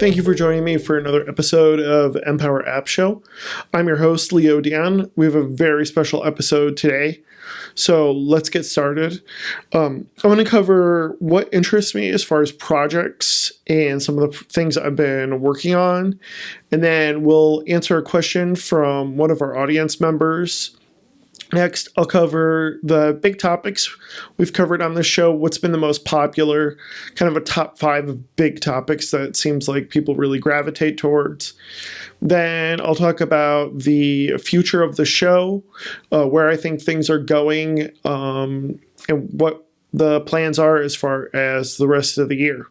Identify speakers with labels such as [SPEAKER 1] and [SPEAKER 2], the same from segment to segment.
[SPEAKER 1] Thank you for joining me for another episode of Empower App Show. I'm your host, Leo Dion. We have a very special episode today, so let's get started. I want to cover what interests me as far as projects and some of the things I've been working on, and then we'll answer a question from one of our audience members. Next, I'll cover the big topics we've covered on this show, what's been the most popular, kind of a top 5 of big topics that it seems like people really gravitate towards. Then I'll talk about the future of the show, where I think things are going, and what the plans are as far as the rest of the year.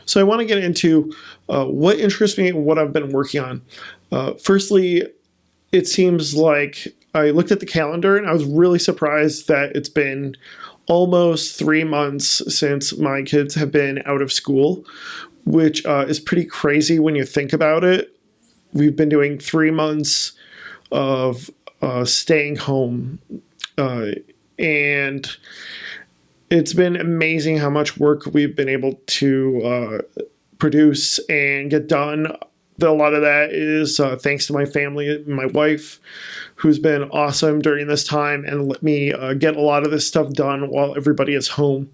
[SPEAKER 1] So I want to get into what interests me and what I've been working on. Firstly, it seems like I looked at the calendar and I was really surprised that it's been almost 3 months since my kids have been out of school, which is pretty crazy when you think about it. We've been doing 3 months of staying home, and it's been amazing how much work we've been able to produce and get done. A lot of that is thanks to my family, my wife, who's been awesome during this time and let me get a lot of this stuff done while everybody is home.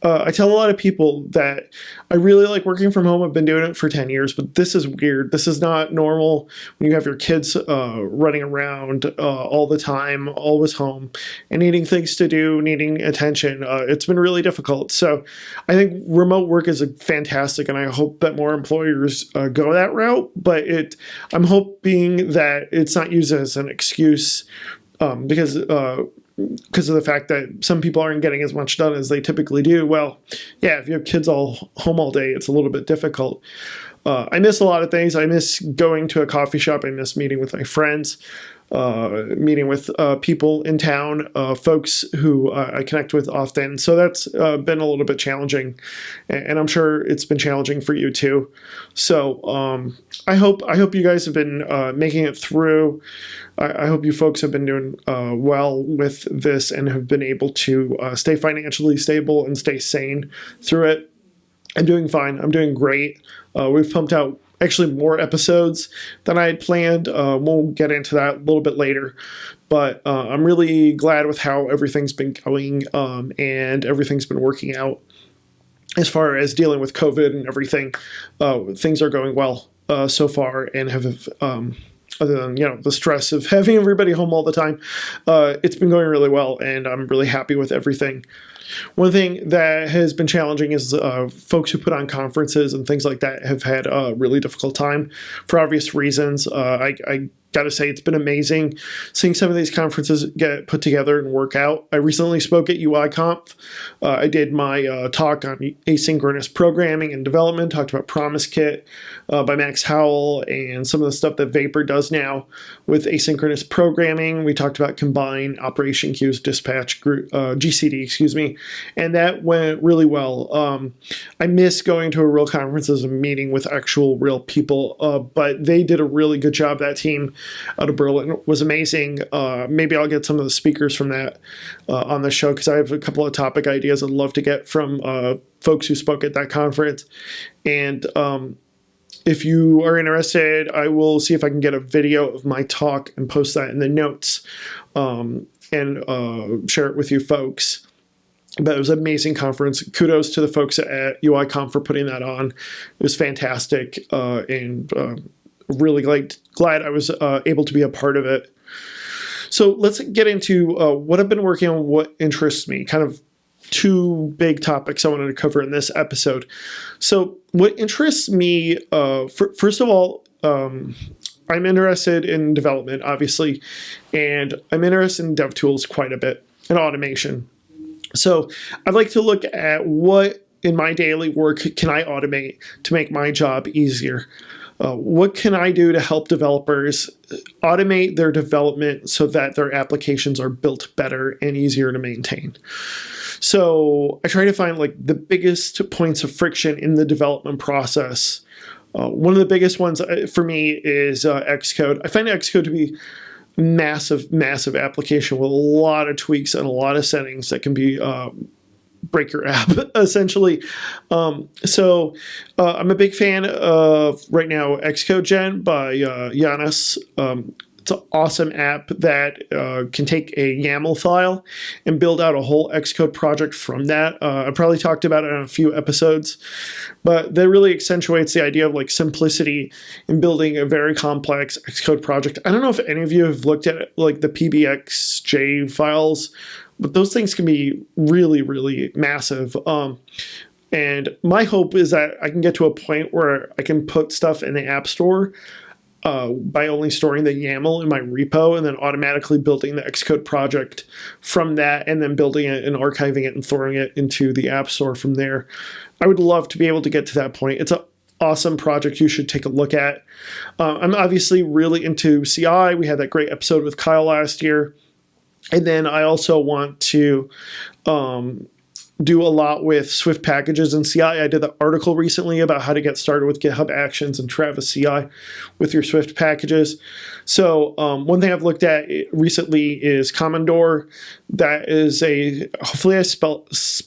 [SPEAKER 1] I tell a lot of people that I really like working from home. I've been doing it for 10 years, but this is weird. This is not normal when you have your kids running around all the time, always home, and needing things to do, needing attention. It's been really difficult. So I think remote work is fantastic, and I hope that more employers go that route. But I'm hoping that it's not used as an excuse because of the fact that some people aren't getting as much done as they typically do. Well, yeah, if you have kids all home all day, it's a little bit difficult. I miss a lot of things. I miss going to a coffee shop. I miss meeting with my friends, meeting with people in town, folks who I connect with often. So that's been a little bit challenging, and I'm sure it's been challenging for you too. So I hope you guys have been making it through. I hope you folks have been doing well with this and have been able to stay financially stable and stay sane through it. I'm doing fine. I'm doing great. We've pumped out actually more episodes than I had planned. We'll get into that a little bit later. But I'm really glad with how everything's been going and everything's been working out. As far as dealing with COVID and everything, things are going well so far and have other than, the stress of having everybody home all the time, it's been going really well, and I'm really happy with everything. One thing that has been challenging is folks who put on conferences and things like that have had a really difficult time for obvious reasons. I got to say, it's been amazing seeing some of these conferences get put together and work out. I recently spoke at UIConf. I did my talk on asynchronous programming and development, talked about Promise Kit by Max Howell and some of the stuff that Vapor does now with asynchronous programming. We talked about combined operation queues, dispatch group, GCD, excuse me, and that went really well. I miss going to a real conferences and meeting with actual real people, but they did a really good job. That team out of Berlin was amazing. Maybe I'll get some of the speakers from that on the show, because I have a couple of topic ideas I'd love to get from folks who spoke at that conference. And if you are interested, I will see if I can get a video of my talk and post that in the notes and share it with you folks. But it was an amazing conference. Kudos to the folks at UIConf for putting that on. It was fantastic, and really glad I was able to be a part of it. So let's get into what I've been working on, what interests me, kind of 2 big topics I wanted to cover in this episode. So what interests me, first of all, I'm interested in development, obviously, and I'm interested in dev tools quite a bit, and automation. So I'd like to look at what in my daily work can I automate to make my job easier. What can I do to help developers automate their development so that their applications are built better and easier to maintain? So I try to find the biggest points of friction in the development process. One of the biggest ones for me is Xcode. I find Xcode to be massive application with a lot of tweaks and a lot of settings that can be break your app essentially. I'm a big fan of right now Xcode Gen by Giannis. It's an awesome app that can take a YAML file and build out a whole Xcode project from that. I probably talked about it on a few episodes, but that really accentuates the idea of like simplicity in building a very complex Xcode project. I don't know if any of you have looked at like the PBXJ files, but those things can be really, really massive. And my hope is that I can get to a point where I can put stuff in the App Store by only storing the YAML in my repo and then automatically building the Xcode project from that and then building it and archiving it and throwing it into the App Store from there. I would love to be able to get to that point. It's an awesome project you should take a look at. I'm obviously really into CI. We had that great episode with Kyle last year. And then I also want to do a lot with Swift packages and CI. I did the article recently about how to get started with GitHub Actions and Travis CI with your Swift packages. So one thing I've looked at recently is Commodore. That is hopefully I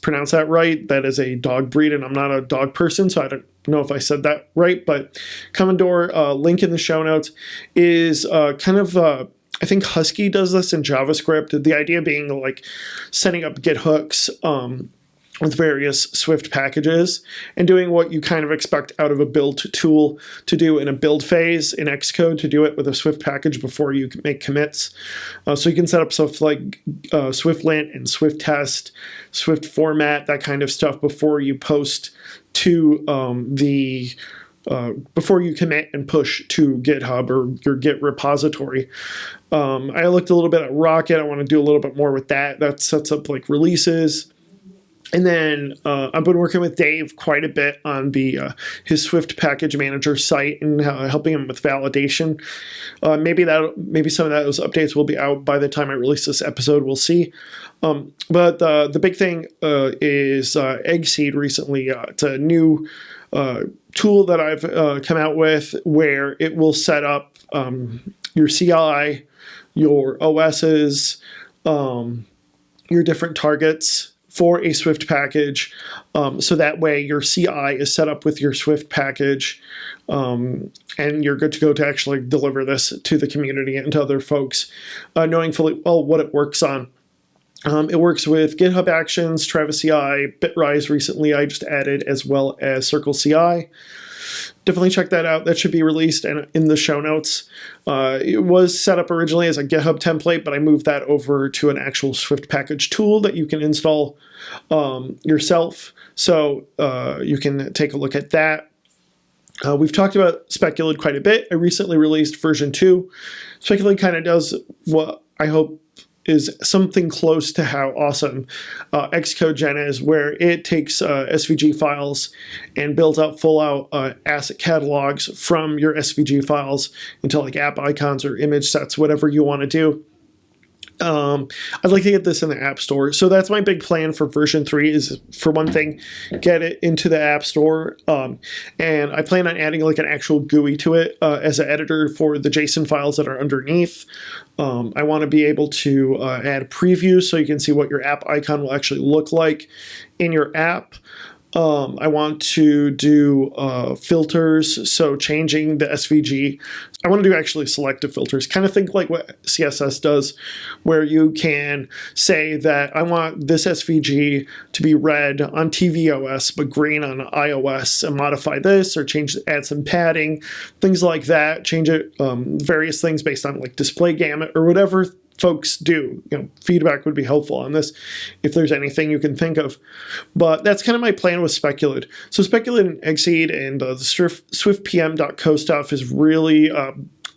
[SPEAKER 1] pronounce that right. That is a dog breed, and I'm not a dog person, so I don't know if I said that right. But Commodore, link in the show notes, is I think Husky does this in JavaScript. The idea being like setting up Git hooks with various Swift packages and doing what you kind of expect out of a build tool to do in a build phase in Xcode, to do it with a Swift package before you make commits. So you can set up stuff like SwiftLint and Swift test, Swift format, that kind of stuff before you post to before you commit and push to GitHub or your Git repository. I looked a little bit at Rocket. I want to do a little bit more with that. That sets up like releases. And then I've been working with Dave quite a bit on his Swift Package Manager site and helping him with validation. Maybe some of those updates will be out by the time I release this episode. We'll see. But the big thing is Eggseed recently. It's a new tool that I've come out with where it will set up your CI, your OSs, your different targets for a Swift package, so that way your CI is set up with your Swift package, and you're good to go to actually deliver this to the community and to other folks, knowing fully well what it works on. It works with GitHub Actions, Travis CI, Bitrise recently I just added, as well as Circle CI. Definitely check that out. That should be released and in the show notes. It was set up originally as a GitHub template, but I moved that over to an actual Swift package tool that you can install yourself. So you can take a look at that. We've talked about Speculid quite a bit. I recently released version 2. Speculid kind of does what I hope is something close to how awesome Xcode Gen is, where it takes SVG files and builds out full-out asset catalogs from your SVG files into like app icons or image sets, whatever you want to do. I'd like to get this in the App Store. So that's my big plan for version 3 is, for one thing, get it into the App Store. And I plan on adding like an actual GUI to it as an editor for the JSON files that are underneath. I want to be able to add previews so you can see what your app icon will actually look like in your app. I want to do filters, so changing the SVG. I want to do actually selective filters, kind of think like what CSS does, where you can say that I want this SVG to be red on tvOS but green on iOS, and modify this or add some padding, things like that, change it, various things based on like display gamut or whatever folks do. Feedback would be helpful on this if there's anything you can think of. But that's kind of my plan with Speculid. So Speculid and Eggseed and the SwiftPM.co stuff is really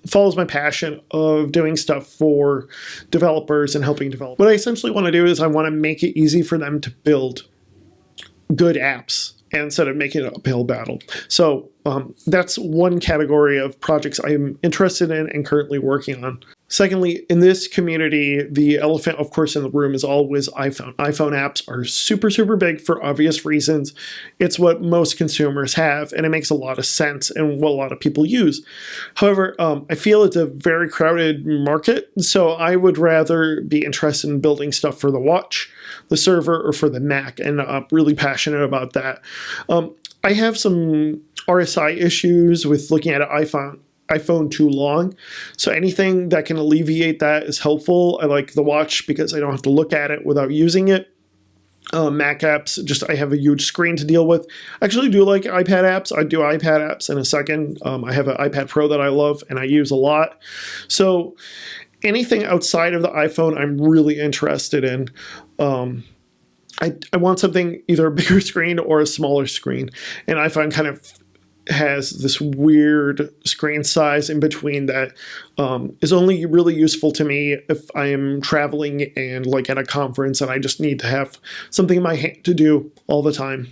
[SPEAKER 1] follows my passion of doing stuff for developers and helping develop. What I essentially want to do is I want to make it easy for them to build good apps instead of making it an uphill battle. So that's one category of projects I'm interested in and currently working on. Secondly, in this community, the elephant, of course, in the room is always iPhone. iPhone apps are super, super big for obvious reasons. It's what most consumers have, and it makes a lot of sense and what a lot of people use. However, I feel it's a very crowded market, so I would rather be interested in building stuff for the watch, the server, or for the Mac, and I'm really passionate about that. I have some RSI issues with looking at an iPhone too long. So anything that can alleviate that is helpful. I like the watch because I don't have to look at it without using it. Mac apps, just I have a huge screen to deal with. I actually do like iPad apps. I do iPad apps in a second. I have an iPad Pro that I love and I use a lot. So anything outside of the iPhone, I'm really interested in. I want something either a bigger screen or a smaller screen. And iPhone kind of has this weird screen size in between that is only really useful to me if I am traveling and like at a conference and I just need to have something in my hand to do all the time.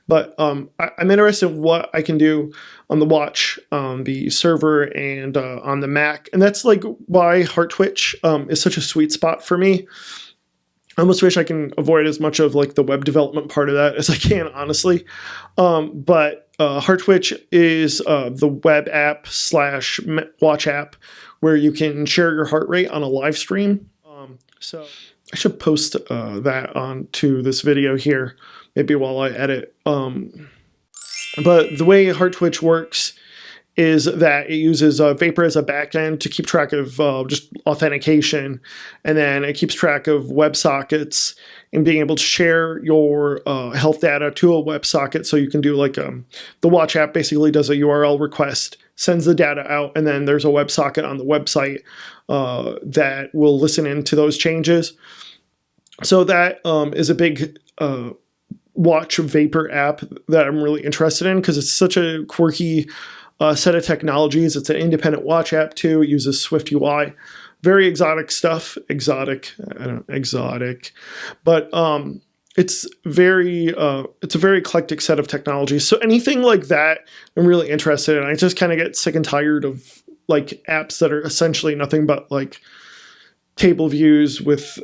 [SPEAKER 1] But I'm interested in what I can do on the watch, on the server, and on the Mac. And that's like why Heart Twitch is such a sweet spot for me. I almost wish I can avoid as much of like the web development part of that as I can, honestly. But Heart Twitch is the web app slash watch app where you can share your heart rate on a live stream. So I should post that onto this video here, maybe while I edit. But the way Heart Twitch works is that it uses Vapor as a backend to keep track of just authentication, and then it keeps track of WebSockets and being able to share your health data to a WebSocket. So you can do like the watch app basically does a URL request, sends the data out, and then there's a WebSocket on the website that will listen into those changes. So that is a big watch Vapor app that I'm really interested in because it's such a quirky set of technologies. It's an independent watch app too. It uses Swift UI. Very exotic stuff. Exotic, but it's a very eclectic set of technologies. So anything like that, I'm really interested in. I just kind of get sick and tired of like apps that are essentially nothing but like table views with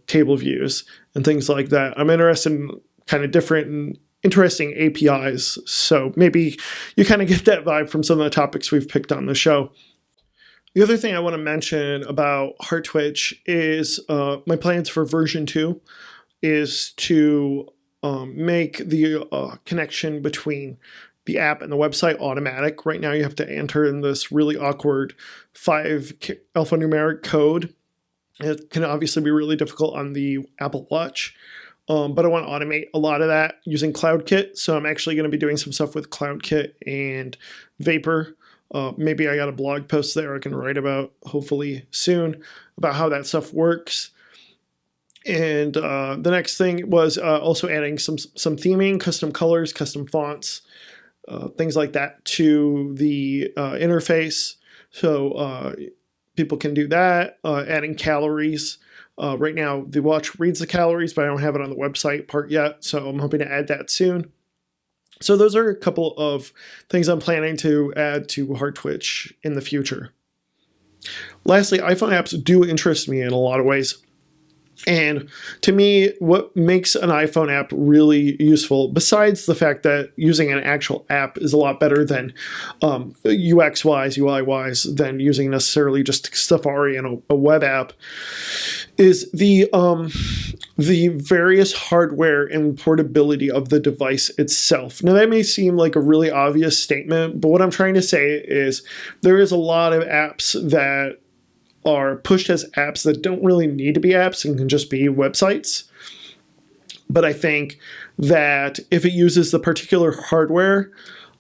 [SPEAKER 1] table views and things like that. I'm interested in kind of different and interesting APIs. So maybe you kind of get that vibe from some of the topics we've picked on the show. The other thing I want to mention about Heart Twitch is my plans for version 2 is to make the connection between the app and the website automatic. Right now you have to enter in this really awkward 5 alphanumeric code. It can obviously be really difficult on the Apple Watch. But I want to automate a lot of that using CloudKit. So I'm actually going to be doing some stuff with CloudKit and Vapor. Maybe I got a blog post there I can write about, hopefully soon, about how that stuff works. And the next thing was also adding some theming, custom colors, custom fonts, things like that to the interface. So people can do that, adding calories. Right now, the watch reads the calories, but I don't have it on the website part yet, so I'm hoping to add that soon. So those are a couple of things I'm planning to add to Heart Twitch in the future. Lastly, iPhone apps do interest me in a lot of ways. And to me, what makes an iPhone app really useful, besides the fact that using an actual app is a lot better than UX-wise, UI-wise, than using necessarily just Safari and a web app, is the various hardware and portability of the device itself. Now, that may seem like a really obvious statement, but what I'm trying to say is there is a lot of apps that are pushed as apps that don't really need to be apps and can just be websites. But I think that if it uses the particular hardware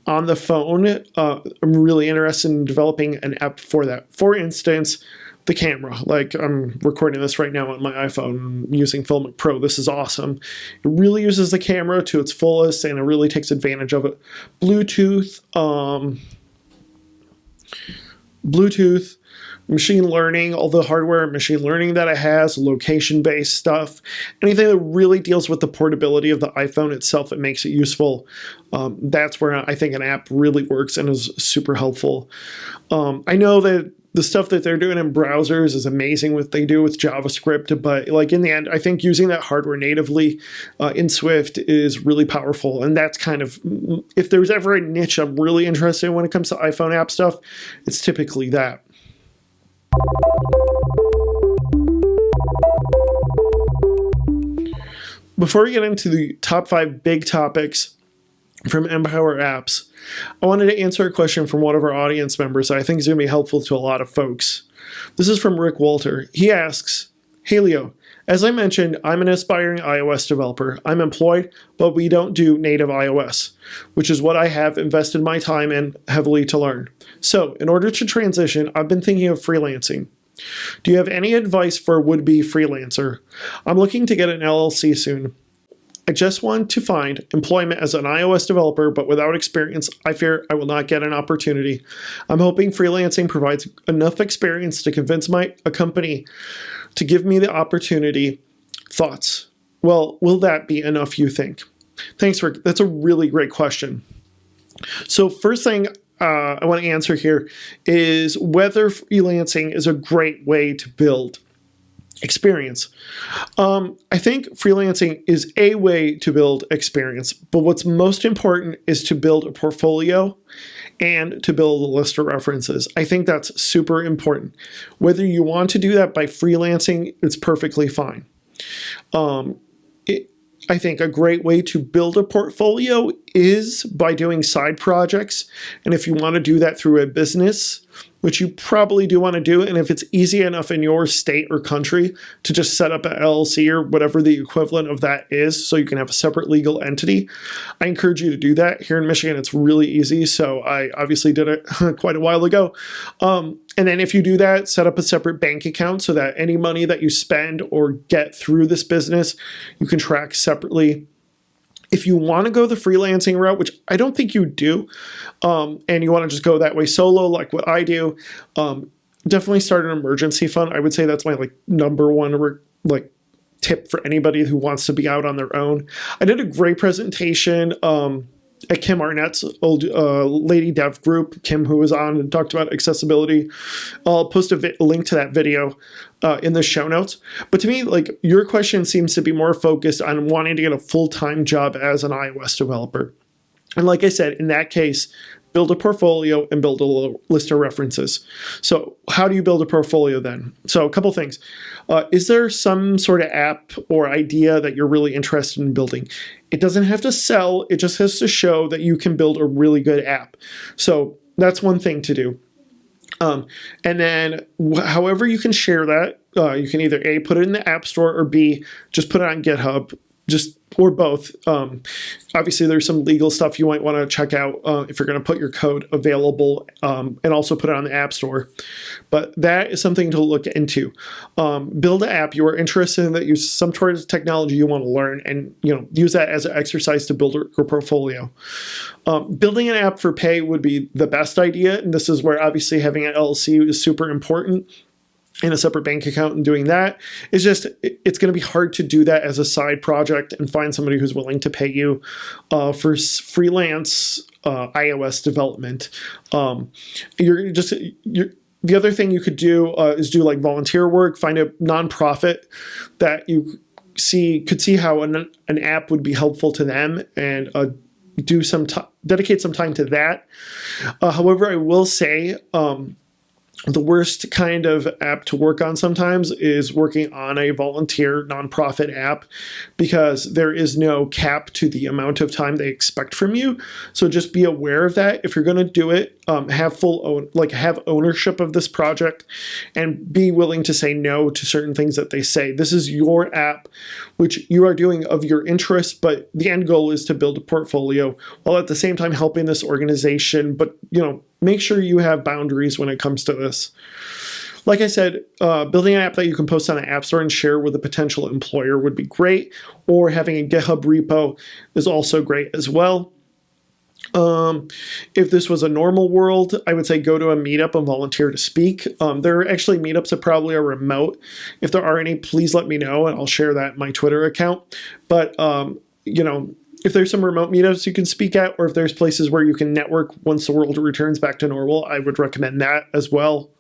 [SPEAKER 1] on the phone, I'm really interested in developing an app for that. For instance, the camera. Like I'm recording this right now on my iPhone using Filmic Pro. This is awesome. It really uses the camera to its fullest and it really takes advantage of it. Bluetooth, machine learning, all the hardware and machine learning that it has, location-based stuff, anything that really deals with the portability of the iPhone itself, it makes it useful. That's where I think an app really works and is super helpful. I know that the stuff that they're doing in browsers is amazing what they do with JavaScript, but like in the end, I think using that hardware natively in Swift is really powerful. And that's kind of, if there's ever a niche I'm really interested in when it comes to iPhone app stuff, it's typically that. Before we get into the top 5 big topics from Empower Apps, I wanted to answer a question from one of our audience members that I think is going to be helpful to a lot of folks. This is from Rick Walter. He asks, "Hey Leo, as I mentioned, I'm an aspiring iOS developer. I'm employed, but we don't do native iOS, which is what I have invested my time in heavily to learn. So in order to transition, I've been thinking of freelancing. Do you have any advice for a would-be freelancer? I'm looking to get an LLC soon. I just want to find employment as an iOS developer, but without experience, I fear I will not get an opportunity. I'm hoping freelancing provides enough experience to convince a company to give me the opportunity. Thoughts? Well, will that be enough, you think?" Thanks, Rick. That's a really great question. So first thing I want to answer here is whether freelancing is a great way to build experience. I think freelancing is a way to build experience, but what's most important is to build a portfolio and to build a list of references. I think that's super important. Whether you want to do that by freelancing, it's perfectly fine. I think a great way to build a portfolio is by doing side projects. And if you want to do that through a business, which you probably do want to do, and if it's easy enough in your state or country to just set up an LLC or whatever the equivalent of that is, so you can have a separate legal entity, I encourage you to do that. Here in Michigan, it's really easy, so I obviously did it quite a while ago. And then if you do that, set up a separate bank account so that any money that you spend or get through this business, you can track separately. If you want to go the freelancing route, which I don't think you do, and you want to just go that way solo, like what I do, definitely start an emergency fund. I would say that's my number one tip for anybody who wants to be out on their own. I did a great presentation at Kim Arnett's old lady dev group, Kim, who was on and talked about accessibility. I'll post a link to that video in the show notes. But to me, your question seems to be more focused on wanting to get a full-time job as an iOS developer. And like I said, in that case, build a portfolio and build a list of references. So how do you build a portfolio then? So a couple things. Is there some sort of app or idea that you're really interested in building? It doesn't have to sell. It just has to show that you can build a really good app. So that's one thing to do. And then however you can share that, you can either A, put it in the App Store, or B, just put it on GitHub. Or both. Obviously, there's some legal stuff you might want to check out if you're going to put your code available and also put it on the App Store. But that is something to look into. Build an app you are interested in that uses some sort of technology you want to learn, and use that as an exercise to build your portfolio. Building an app for pay would be the best idea, and this is where obviously having an LLC is super important. In a separate bank account, and doing that is it's going to be hard to do that as a side project and find somebody who's willing to pay you for freelance iOS development. The other thing you could do is do volunteer work. Find a nonprofit that you could see how an app would be helpful to them, and dedicate some time to that. However, I will say, the worst kind of app to work on sometimes is working on a volunteer nonprofit app, because there is no cap to the amount of time they expect from you. So just be aware of that. If you're going to do it, have have ownership of this project, and be willing to say no to certain things that they say. This is your app, which you are doing of your interest, but the end goal is to build a portfolio while at the same time helping this organization. But make sure you have boundaries when it comes to this. Like I said, building an app that you can post on an app store and share with a potential employer would be great, or having a GitHub repo is also great as well. If this was a normal world, I would say go to a meetup and volunteer to speak. There are actually meetups that probably are remote. If there are any, please let me know, and I'll share that in my Twitter account. But, if there's some remote meetups you can speak at, or if there's places where you can network once the world returns back to normal, I would recommend that as well.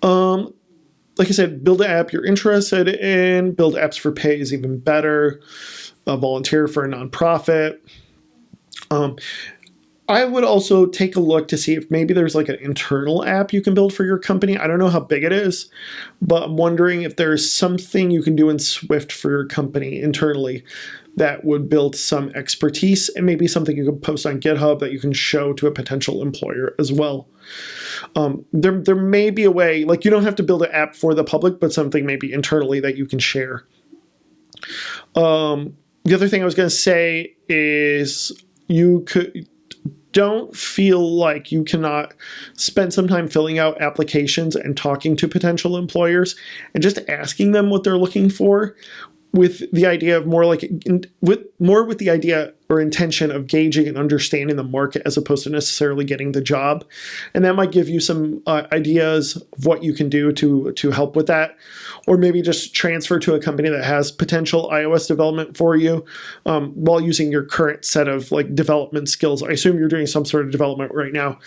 [SPEAKER 1] Like I said, build an app you're interested in. Build apps for pay is even better. Volunteer for a nonprofit. I would also take a look to see if maybe there's like an internal app you can build for your company. I don't know how big it is, but I'm wondering if there's something you can do in Swift for your company internally that would build some expertise, and maybe something you can post on GitHub that you can show to a potential employer as well. There may be a way, like you don't have to build an app for the public, but something maybe internally that you can share. The other thing I was going to say is don't feel like you cannot spend some time filling out applications and talking to potential employers and just asking them what they're looking for, with the idea of with the idea or intention of gauging and understanding the market as opposed to necessarily getting the job. And that might give you some ideas of what you can do to help with that, or maybe just transfer to a company that has potential iOS development for you while using your current set of like development skills. I assume you're doing some sort of development right now.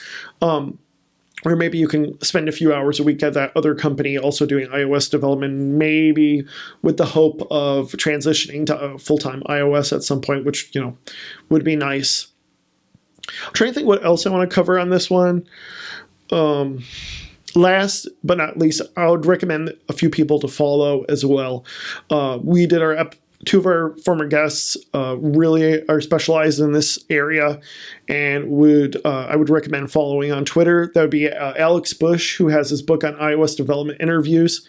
[SPEAKER 1] Or maybe you can spend a few hours a week at that other company also doing iOS development, maybe with the hope of transitioning to full-time iOS at some point, which, would be nice. I'm trying to think what else I want to cover on this one. Last but not least, I would recommend a few people to follow as well. We did two of our former guests really are specialized in this area, and I would recommend following on Twitter. That would be Alex Bush, who has his book on iOS development interviews.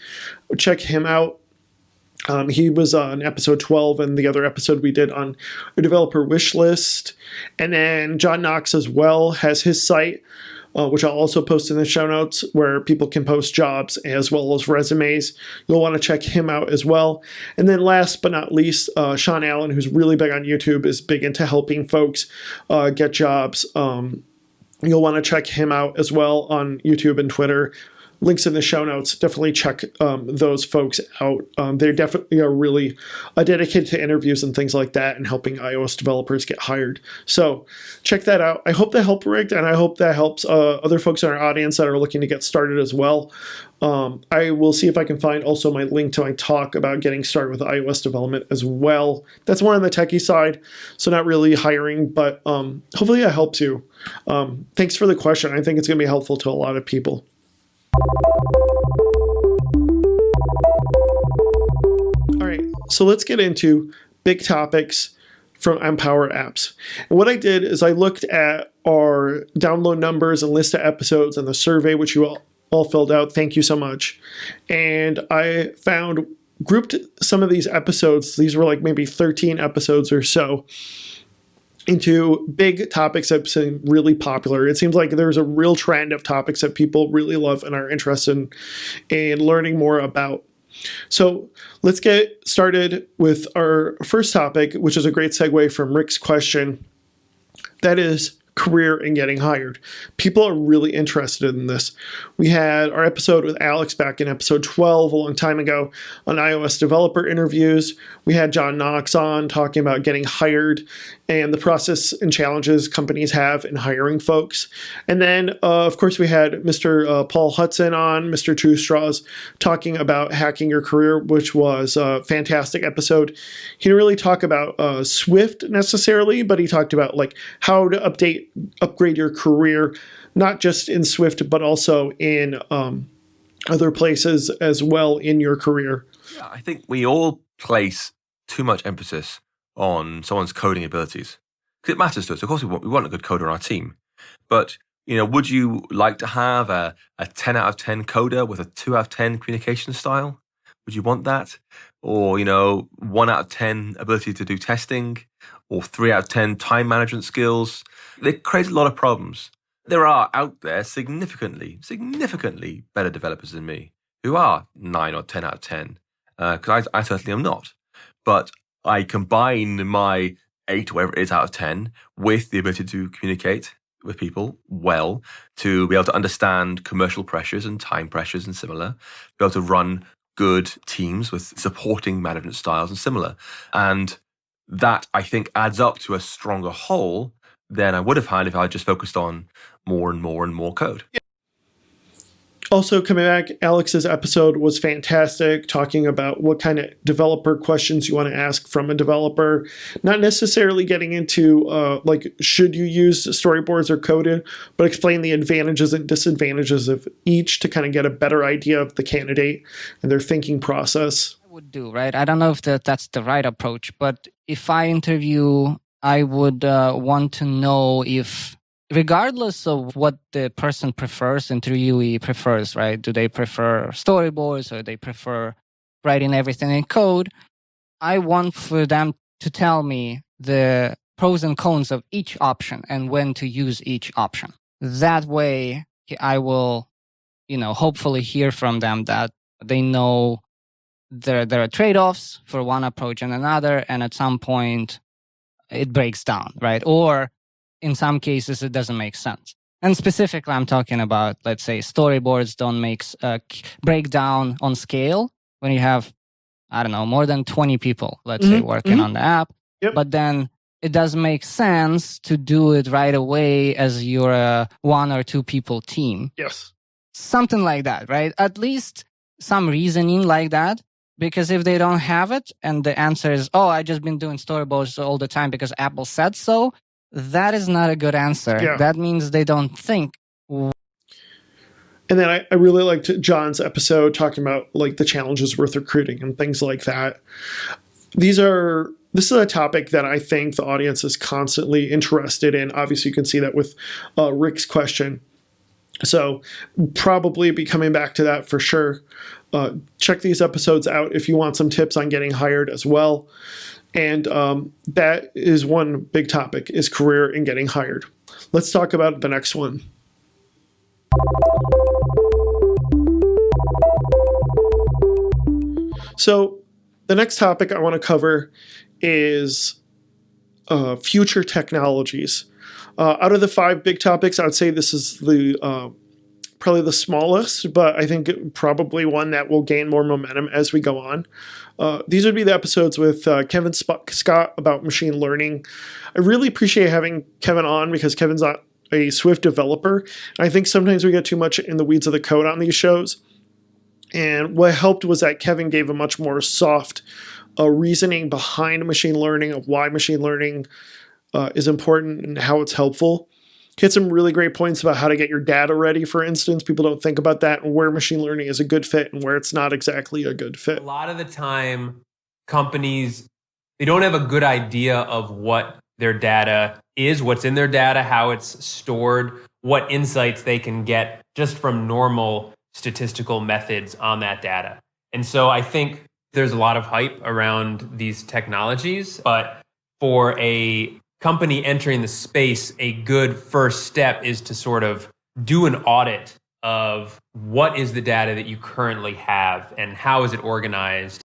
[SPEAKER 1] Check him out. He was on episode 12, and the other episode we did on a developer wish list. And then John Knox as well has his site, which I'll also post in the show notes, where people can post jobs as well as resumes. You'll want to check him out as well. And then last but not least, Sean Allen, who's really big on YouTube, is big into helping folks get jobs. You'll want to check him out as well on YouTube and Twitter. Links in the show notes. Definitely check those folks out. They definitely are really dedicated to interviews and things like that and helping iOS developers get hired. So check that out. I hope that helped, Rick, and I hope that helps other folks in our audience that are looking to get started as well. I will see if I can find also my link to my talk about getting started with iOS development as well. That's more on the techie side, so not really hiring, but hopefully that helps you. Thanks for the question. I think it's going to be helpful to a lot of people. All right, so let's get into big topics from Empower Apps. And what I did is I looked at our download numbers and list of episodes and the survey, which you all filled out. Thank you so much. And I grouped some of these episodes. These were like maybe 13 episodes or so, into big topics that seem really popular. It seems like there's a real trend of topics that people really love and are interested in learning more about. So let's get started with our first topic, which is a great segue from Rick's question. That is career and getting hired. People are really interested in this. We had our episode with Alex back in episode 12 a long time ago on iOS developer interviews. We had John Knox on talking about getting hired and the process and challenges companies have in hiring folks. And then, of course, we had Mr. Paul Hudson on, Mr. Two Straws, talking about hacking your career, which was a fantastic episode. He didn't really talk about Swift necessarily, but he talked about like how to upgrade your career, not just in Swift, but also in other places as well in your career.
[SPEAKER 2] Yeah, I think we all place too much emphasis on someone's coding abilities, because it matters to us. Of course, we want a good coder on our team. But, would you like to have a 10 out of 10 coder with a 2 out of 10 communication style? Would you want that? Or, 1 out of 10 ability to do testing, or 3 out of 10 time management skills? They create a lot of problems. There are out there significantly better developers than me who are 9 or 10 out of 10, because I certainly am not. But I combine my 8, whatever it is, out of 10 with the ability to communicate with people well, to be able to understand commercial pressures and time pressures and similar, be able to run good teams with supporting management styles and similar. And that I think adds up to a stronger whole than I would have had if I just focused on more and more and more code.
[SPEAKER 1] Also, coming back, Alex's episode was fantastic, talking about what kind of developer questions you want to ask from a developer. Not necessarily getting into like, should you use storyboards or coded, but explain the advantages and disadvantages of each to kind of get a better idea of the candidate and their thinking process.
[SPEAKER 3] Would do, right? I don't know if that's the right approach, but if I interview, I would want to know if, regardless of what the person prefers, interviewee prefers, right? Do they prefer storyboards or they prefer writing everything in code? I want for them to tell me the pros and cons of each option and when to use each option. That way, I will, hopefully hear from them that they know there are trade-offs for one approach and another, and at some point it breaks down, right? Or in some cases it doesn't make sense. And specifically, I'm talking about, let's say, storyboards don't break down on scale when you have, I don't know, more than 20 people, let's say, working on the app.
[SPEAKER 1] Yep.
[SPEAKER 3] But then it does make sense to do it right away as you're a 1 or 2 people team.
[SPEAKER 1] Yes.
[SPEAKER 3] Something like that, right? At least some reasoning like that. Because if they don't have it and the answer is, oh, I've just been doing storyboards all the time because Apple said so, that is not a good answer.
[SPEAKER 1] Yeah.
[SPEAKER 3] That means they don't think.
[SPEAKER 1] And then I really liked John's episode talking about like the challenges with recruiting and things like that. This is a topic that I think the audience is constantly interested in. Obviously, you can see that with Rick's question. So probably be coming back to that for sure. Check these episodes out if you want some tips on getting hired as well. And that is one big topic, is career and getting hired. Let's talk about the next one. So the next topic I want to cover is future technologies. Out of the 5 big topics, I would say this is the probably the smallest, but I think probably one that will gain more momentum as we go on. These would be the episodes with Kevin Scott about machine learning. I really appreciate having Kevin on because Kevin's not a Swift developer. I think sometimes we get too much in the weeds of the code on these shows. And what helped was that Kevin gave a much more soft reasoning behind machine learning, of why machine learning is important and how it's helpful. He had some really great points about how to get your data ready, for instance. People don't think about that, and where machine learning is a good fit and where it's not exactly a good fit.
[SPEAKER 4] A lot of the time, companies, they don't have a good idea of what their data is, what's in their data, how it's stored, what insights they can get just from normal statistical methods on that data. And so I think there's a lot of hype around these technologies, but for a company entering the space, a good first step is to sort of do an audit of what is the data that you currently have and how is it organized.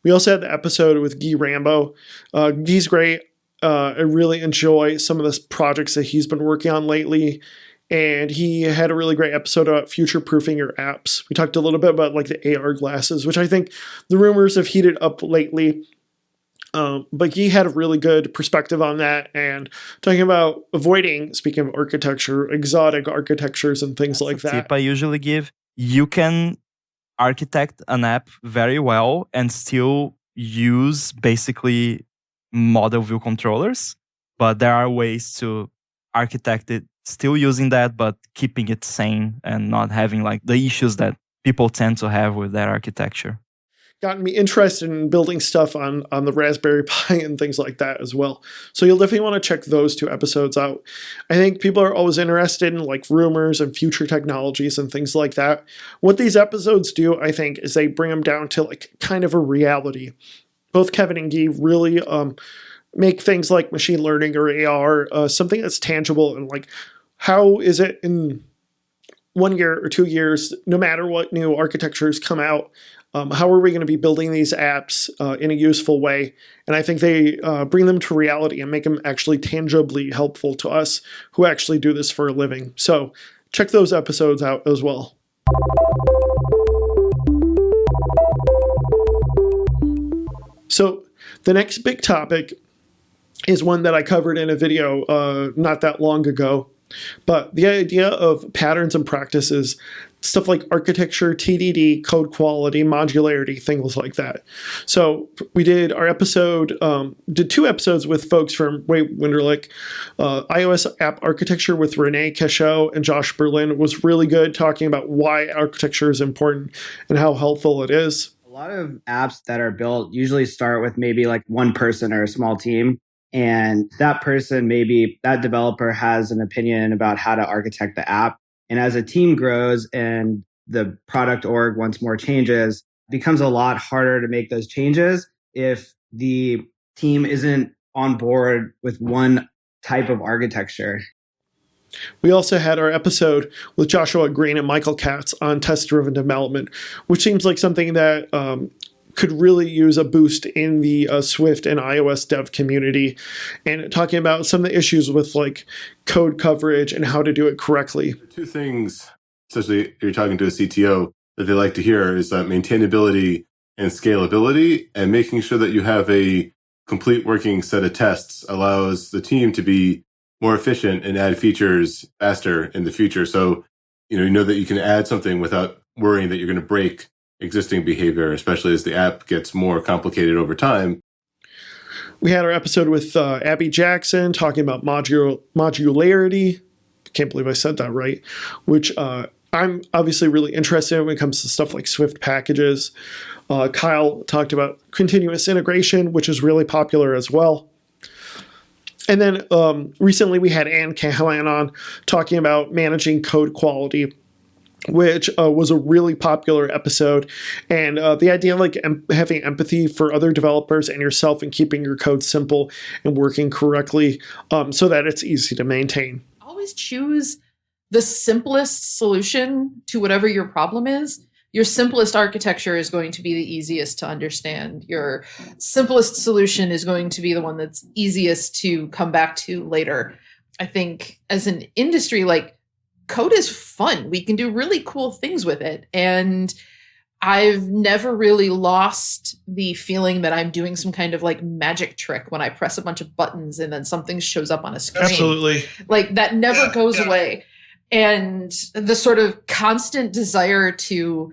[SPEAKER 1] We also had the episode with Guy Rambo. Guy's great. I really enjoy some of the projects that he's been working on lately. And he had a really great episode about future-proofing your apps. We talked a little bit about like the AR glasses, which I think the rumors have heated up lately. But he had a really good perspective on that, and talking about avoiding, speaking of architecture, exotic architectures and things like that.
[SPEAKER 5] Tip I usually give: you can architect an app very well and still use basically model view controllers, but there are ways to architect it still using that, but keeping it sane and not having like the issues that people tend to have with that architecture.
[SPEAKER 1] Gotten me interested in building stuff on the Raspberry Pi and things like that as well. So you'll definitely want to check those 2 episodes out. I think people are always interested in like rumors and future technologies and things like that. What these episodes do, I think, is they bring them down to like kind of a reality. Both Kevin and Guy really make things like machine learning or AR something that's tangible, and like how is it in 1 year or 2 years, no matter what new architectures come out, how are we going to be building these apps in a useful way? And I think they bring them to reality and make them actually tangibly helpful to us who actually do this for a living. So check those episodes out as well. So The next big topic is one that I covered in a video not that long ago, but the idea of patterns and practices, stuff like architecture, TDD, code quality, modularity, things like that. So we did our episode, did 2 episodes with folks from Winterlick. iOS app architecture with Renee Cachot and Josh Berlin was really good, talking about why architecture is important and how helpful it is.
[SPEAKER 6] A lot of apps that are built usually start with maybe like one person or a small team. And that person, maybe that developer has an opinion about how to architect the app. And as a team grows and the product org wants more changes, it becomes a lot harder to make those changes if the team isn't on board with one type of architecture.
[SPEAKER 1] We also had our episode with Joshua Green and Michael Katz on test-driven development, which seems like something that could really use a boost in the Swift and iOS dev community, and talking about some of the issues with like code coverage and how to do it correctly.
[SPEAKER 7] 2 things, especially if you're talking to a CTO, that they like to hear is maintainability and scalability, and making sure that you have a complete working set of tests allows the team to be more efficient and add features faster in the future. So, you know that you can add something without worrying that you're going to break existing behavior, especially as the app gets more complicated over time.
[SPEAKER 1] We had our episode with Abby Jackson talking about modularity. Can't believe I said that right, which I'm obviously really interested in when it comes to stuff like Swift packages. Kyle talked about continuous integration, which is really popular as well. And then recently we had Ann Cahalan on talking about managing code quality, which was a really popular episode. And the idea of like having empathy for other developers and yourself and keeping your code simple and working correctly so that it's easy to maintain.
[SPEAKER 8] Always choose the simplest solution to whatever your problem is. Your simplest architecture is going to be the easiest to understand. Your simplest solution is going to be the one that's easiest to come back to later. I think as an industry, like, code is fun. We can do really cool things with it. And I've never really lost the feeling that I'm doing some kind of like magic trick when I press a bunch of buttons and then something shows up on a screen.
[SPEAKER 1] Absolutely.
[SPEAKER 8] Like that never goes away. And the sort of constant desire to,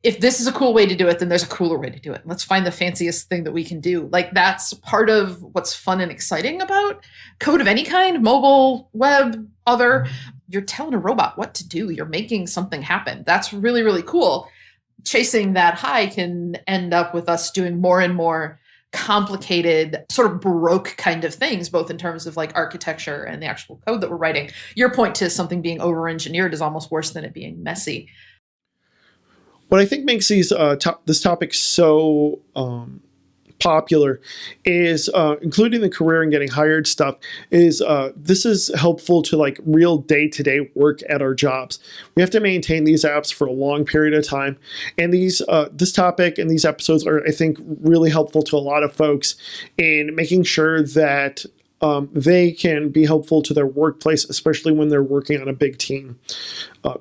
[SPEAKER 8] if this is a cool way to do it, then there's a cooler way to do it. Let's find the fanciest thing that we can do. Like that's part of what's fun and exciting about code of any kind, mobile, web, other. You're telling a robot what to do. You're making something happen. That's really, really cool. Chasing that high can end up with us doing more and more complicated, sort of Baroque kind of things, both in terms of like architecture and the actual code that we're writing. Your point to something being over-engineered is almost worse than it being messy.
[SPEAKER 1] What I think makes these this topic so popular is including the career and getting hired stuff is this is helpful to like real day-to-day work at our jobs. We have to maintain these apps for a long period of time, and these this topic and these episodes are, I think, really helpful to a lot of folks in making sure that they can be helpful to their workplace, especially when they're working on a big team.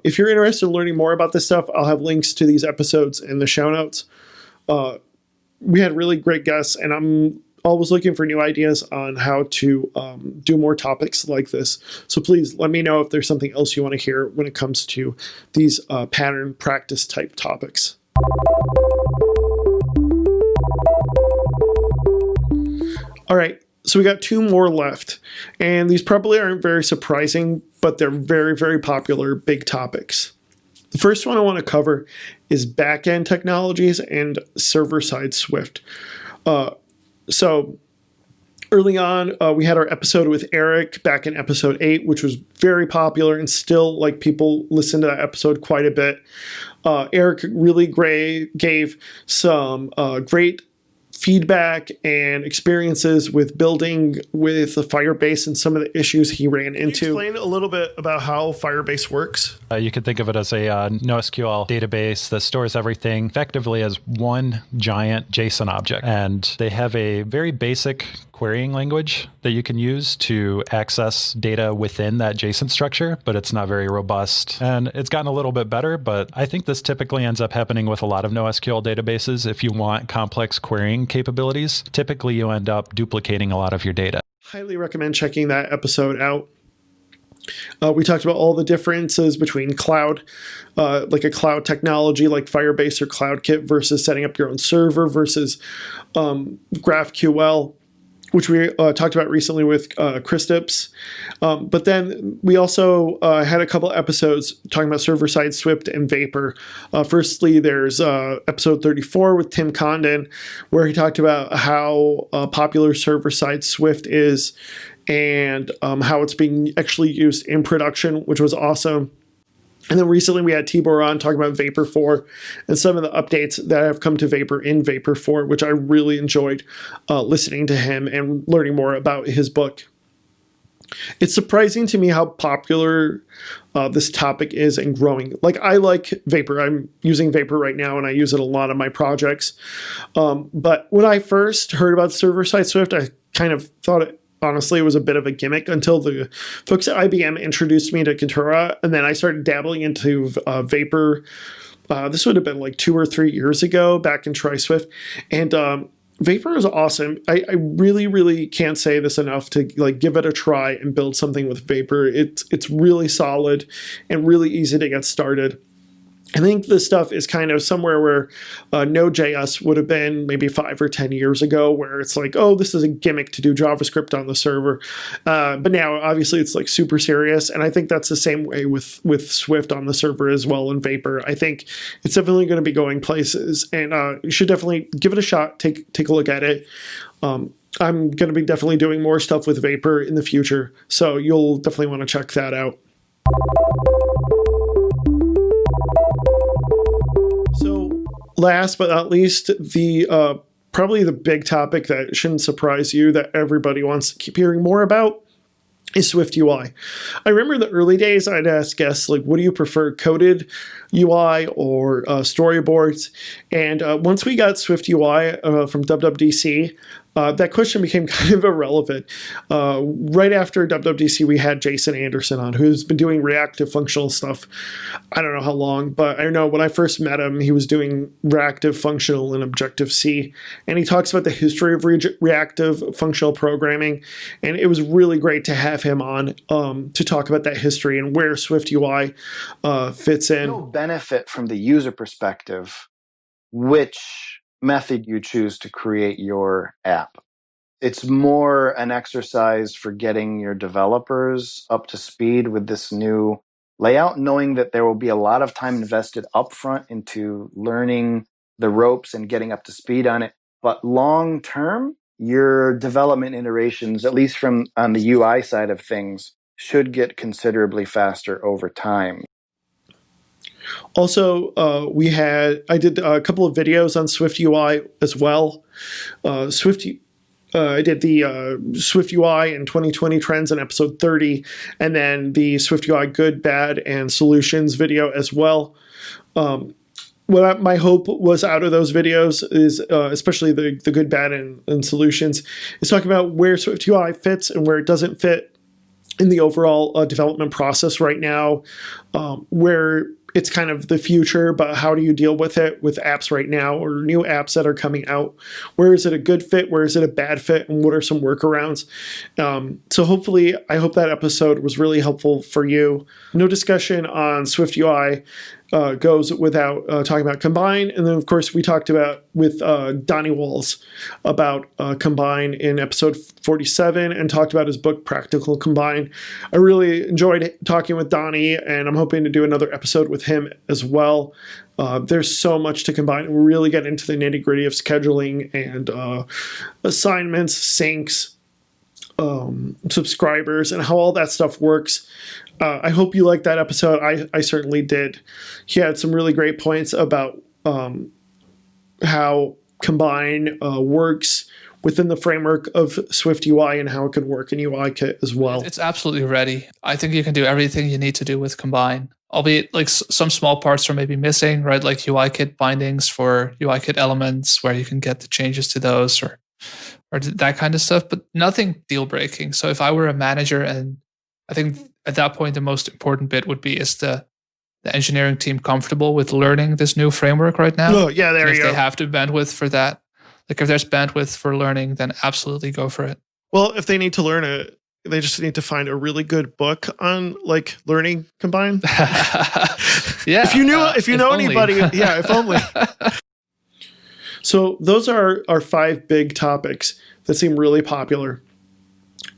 [SPEAKER 1] If you're interested in learning more about this stuff, I'll have links to these episodes in the show notes. We had really great guests, and I'm always looking for new ideas on how to do more topics like this. So please let me know if there's something else you want to hear when it comes to these pattern practice type topics. All right, so we got 2 more left, and these probably aren't very surprising, but they're very, very popular big topics. The first one I want to cover is Backend Technologies and server-side Swift. So early on, we had our episode with Eric back in episode 8, which was very popular and still like people listen to that episode quite a bit. Eric really gave some great feedback and experiences with building with the Firebase and some of the issues he ran into. Can you explain a little bit about how Firebase works?
[SPEAKER 9] You could think of it as a NoSQL database that stores everything effectively as one giant JSON object. And they have a very basic querying language that you can use to access data within that JSON structure, but it's not very robust. And it's gotten a little bit better, but I think this typically ends up happening with a lot of NoSQL databases. If you want complex querying capabilities, typically you end up duplicating a lot of your data.
[SPEAKER 1] Highly recommend checking that episode out. We talked about all the differences between cloud, like a cloud technology like Firebase or CloudKit versus setting up your own server versus GraphQL, which we talked about recently with Kristaps. But then we also had a couple episodes talking about server-side Swift and Vapor. Firstly, there's episode 34 with Tim Condon, where he talked about how popular server-side Swift is and how it's being actually used in production, which was awesome. And then recently we had Tibor on talking about Vapor 4 and some of the updates that have come to Vapor in Vapor 4, which I really enjoyed listening to him and learning more about his book. It's surprising to me how popular this topic is and growing. Like, I like Vapor. I'm using Vapor right now, and I use it a lot in my projects. But when I first heard about server-side Swift, I kind of thought honestly, it was a bit of a gimmick until the folks at IBM introduced me to Katura, and then I started dabbling into Vapor. This would have been like 2 or 3 years ago, back in Try Swift, and Vapor is awesome. I really, really can't say this enough to like give it a try and build something with Vapor. It's really solid and really easy to get started. I think this stuff is kind of somewhere where Node.js would have been maybe 5 or 10 years ago, where it's like, oh, this is a gimmick to do JavaScript on the server. But now, obviously, it's like super serious. And I think that's the same way with Swift on the server as well in Vapor. I think it's definitely going to be going places. And you should definitely give it a shot, take a look at it. I'm going to be definitely doing more stuff with Vapor in the future. So you'll definitely want to check that out. So last but not least, the probably the big topic that shouldn't surprise you that everybody wants to keep hearing more about is Swift UI. I remember in the early days I'd ask guests, like, what do you prefer, coded UI or storyboards? And once we got Swift UI from WWDC, that question became kind of irrelevant. Right after WWDC, we had Jason Anderson on, who's been doing reactive functional stuff. I don't know how long, but I know when I first met him, he was doing reactive functional in Objective-C. And he talks about the history of reactive functional programming. And it was really great to have him on to talk about that history and where Swift UI fits in.
[SPEAKER 10] You'll benefit from the user perspective, which method you choose to create your app. It's more an exercise for getting your developers up to speed with this new layout, knowing that there will be a lot of time invested upfront into learning the ropes and getting up to speed on it. But long term, your development iterations, at least from on the UI side of things, should get considerably faster over time.
[SPEAKER 1] Also, I did a couple of videos on Swift UI as well. I did the Swift UI in 2020 trends in episode 30, and then the Swift UI good, bad, and solutions video as well. What my hope was out of those videos is, especially the good, bad, and solutions, is talking about where Swift UI fits and where it doesn't fit in the overall development process right now, where it's kind of the future, but how do you deal with it with apps right now or new apps that are coming out? Where is it a good fit? Where is it a bad fit? And what are some workarounds? So hopefully, I hope that episode was really helpful for you. No discussion on Swift UI goes without talking about Combine. And then, of course, we talked about with Donnie Walls about Combine in episode 47 and talked about his book, Practical Combine. I really enjoyed talking with Donnie, and I'm hoping to do another episode with him as well. There's so much to combine. We really get into the nitty gritty of scheduling and assignments, syncs, subscribers, and how all that stuff works. I hope you liked that episode. I certainly did. He had some really great points about how Combine works within the framework of Swift UI and how it can work in UIKit as well.
[SPEAKER 11] It's absolutely ready. I think you can do everything you need to do with Combine, albeit like some small parts are maybe missing, right? Like UIKit bindings for UIKit elements where you can get the changes to those, or or that kind of stuff, but nothing deal breaking. So if I were a manager, and I think at that point the most important bit would be, is the engineering team comfortable with learning this new framework right now?
[SPEAKER 1] Oh, yeah, there
[SPEAKER 11] And
[SPEAKER 1] you
[SPEAKER 11] if
[SPEAKER 1] go.
[SPEAKER 11] they have to bandwidth for that, like if there's bandwidth for learning, then absolutely go for it.
[SPEAKER 1] Well, if they need to learn it, they just need to find a really good book on like learning Combine.
[SPEAKER 11] Yeah.
[SPEAKER 1] If you know anybody, yeah, if only. So those are our 5 big topics that seem really popular: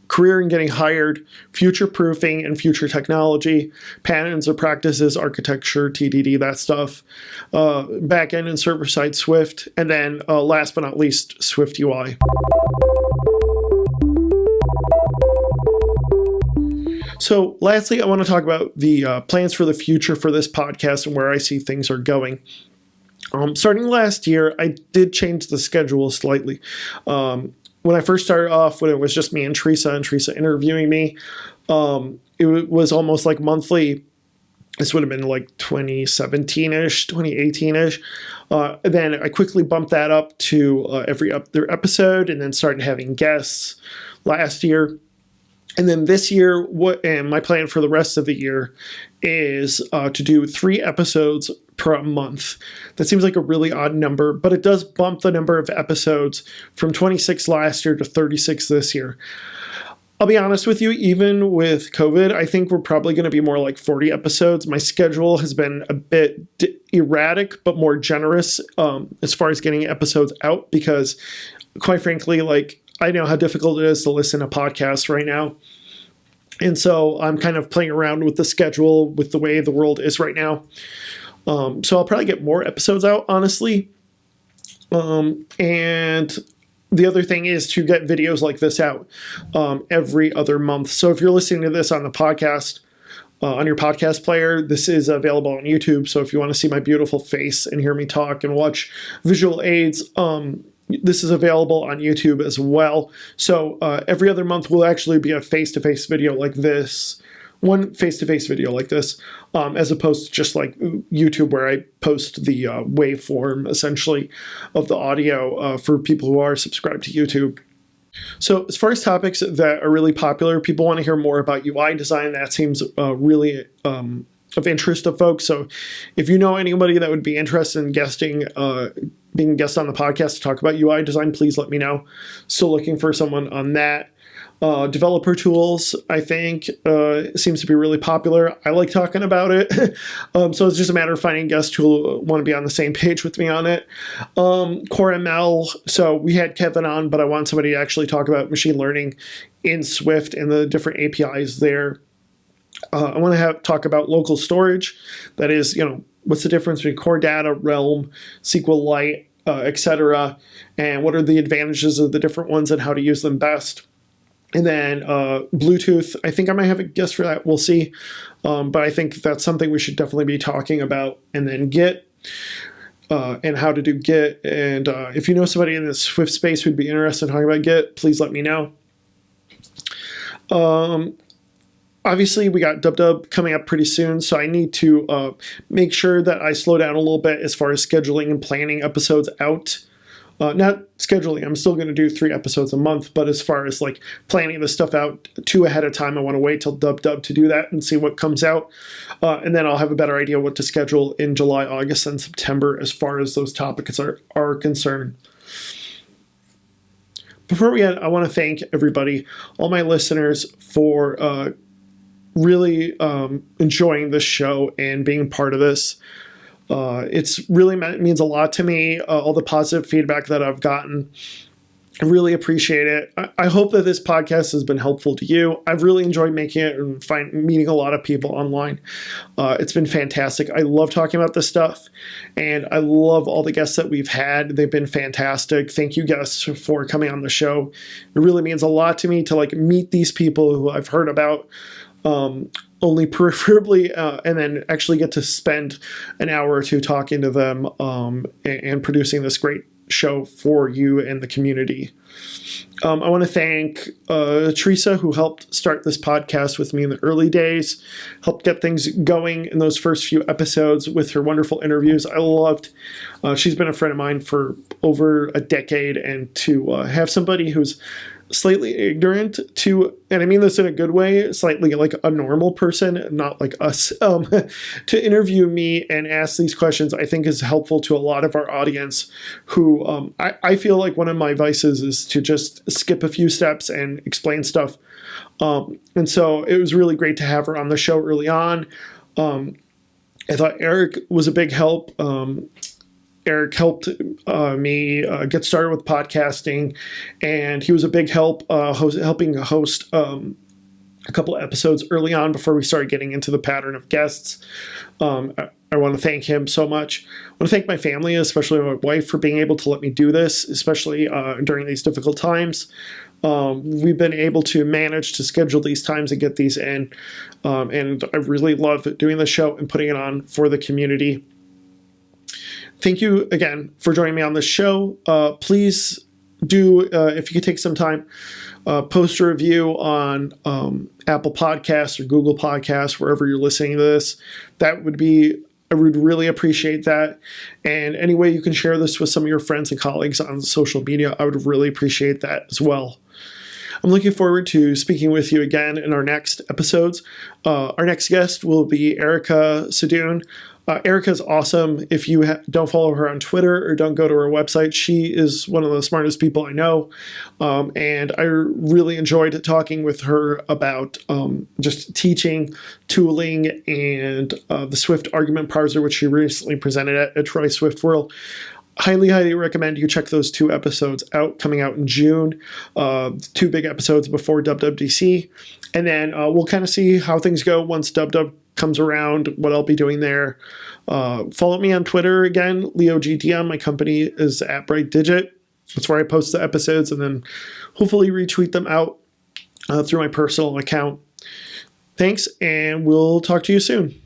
[SPEAKER 1] career and getting hired, future proofing and future technology, patterns or practices, architecture, TDD, that stuff, backend and server side Swift, and then last but not least, Swift UI. So lastly, I want to talk about the plans for the future for this podcast and where I see things are going. Starting last year, I did change the schedule slightly. When I first started off, when it was just me and Teresa interviewing me, it was almost like monthly. This would have been like 2017-ish, 2018-ish. Then I quickly bumped that up to every other episode, and then started having guests last year. And then this year, and my plan for the rest of the year is to do 3 episodes per month. That seems like a really odd number, but it does bump the number of episodes from 26 last year to 36 this year. I'll be honest with you, even with COVID, I think we're probably going to be more like 40 episodes. My schedule has been a bit erratic, but more generous as far as getting episodes out, because quite frankly, like, I know how difficult it is to listen to podcasts right now. And so I'm kind of playing around with the schedule with the way the world is right now. So I'll probably get more episodes out, honestly. And the other thing is to get videos like this out every other month. So if you're listening to this on the podcast, on your podcast player, this is available on YouTube. So if you want to see my beautiful face and hear me talk and watch visual aids, this is available on YouTube as well. So every other month will actually be a face-to-face video like this. One face-to-face video like this, as opposed to just like YouTube, where I post the waveform, essentially, of the audio for people who are subscribed to YouTube. So as far as topics that are really popular, people want to hear more about UI design. That seems really of interest to folks. So if you know anybody that would be interested in being a guest on the podcast to talk about UI design, please let me know. Still looking for someone on that. Developer tools, I think, seems to be really popular. I like talking about it. So it's just a matter of finding guests who want to be on the same page with me on it. Core ML. So we had Kevin on, but I want somebody to actually talk about machine learning in Swift and the different APIs there. I want to talk about local storage. That is, what's the difference between core data, Realm, SQLite, etc., and what are the advantages of the different ones and how to use them best. And then Bluetooth, I think I might have a guess for that. We'll see. But I think that's something we should definitely be talking about. And then Git and how to do Git. And if you know somebody in the Swift space who'd be interested in talking about Git, please let me know. Obviously, we got Dub coming up pretty soon, so I need to make sure that I slow down a little bit as far as scheduling and planning episodes out. Not scheduling, I'm still going to do 3 episodes a month, but as far as like planning the stuff out 2 ahead of time, I want to wait till Dub to do that and see what comes out. And then I'll have a better idea what to schedule in July, August, and September as far as those topics are concerned. Before we end, I want to thank everybody, all my listeners, for really enjoying this show and being part of this. It's really means a lot to me, all the positive feedback that I've gotten. I really appreciate it. I hope that this podcast has been helpful to you. I've really enjoyed making it and meeting a lot of people online. It's been fantastic. I love talking about this stuff, and I love all the guests that we've had. They've been fantastic. Thank you, guests, for coming on the show. It really means a lot to me to like meet these people who I've heard about only peripherally, and then actually get to spend an hour or two talking to them and producing this great show for you and the community. I want to thank Teresa, who helped start this podcast with me in the early days, helped get things going in those first few episodes with her wonderful interviews. I loved. She's been a friend of mine for over a decade, and to have somebody who's slightly ignorant to, and I mean this in a good way, slightly like a normal person, not like us, to interview me and ask these questions, I think is helpful to a lot of our audience who, I feel like one of my vices is to just skip a few steps and explain stuff. And so it was really great to have her on the show early on. I thought Eric was a big help. Eric helped me get started with podcasting, and he was a big help helping host a couple of episodes early on before we started getting into the pattern of guests. I want to thank him so much. I want to thank my family, especially my wife, for being able to let me do this, especially during these difficult times. We've been able to manage to schedule these times and get these in, and I really love doing the show and putting it on for the community. Thank you again for joining me on this show. Please do, if you could take some time, post a review on Apple Podcasts or Google Podcasts, wherever you're listening to this. I would really appreciate that. And any way you can share this with some of your friends and colleagues on social media, I would really appreciate that as well. I'm looking forward to speaking with you again in our next episodes. Our next guest will be Erica Sadoun. Erica's awesome. If you don't follow her on Twitter or don't go to her website, she is one of the smartest people I know. And I really enjoyed talking with her about just teaching, tooling, and the Swift argument parser, which she recently presented at Troy Swift World. Highly, highly recommend you check those 2 episodes out, coming out in June. 2 big episodes before WWDC. And then we'll kind of see how things go once WW comes around, what I'll be doing there. Follow me on Twitter again, LeoGDM. My company is at Bright Digit. That's where I post the episodes and then hopefully retweet them out through my personal account. Thanks, and we'll talk to you soon.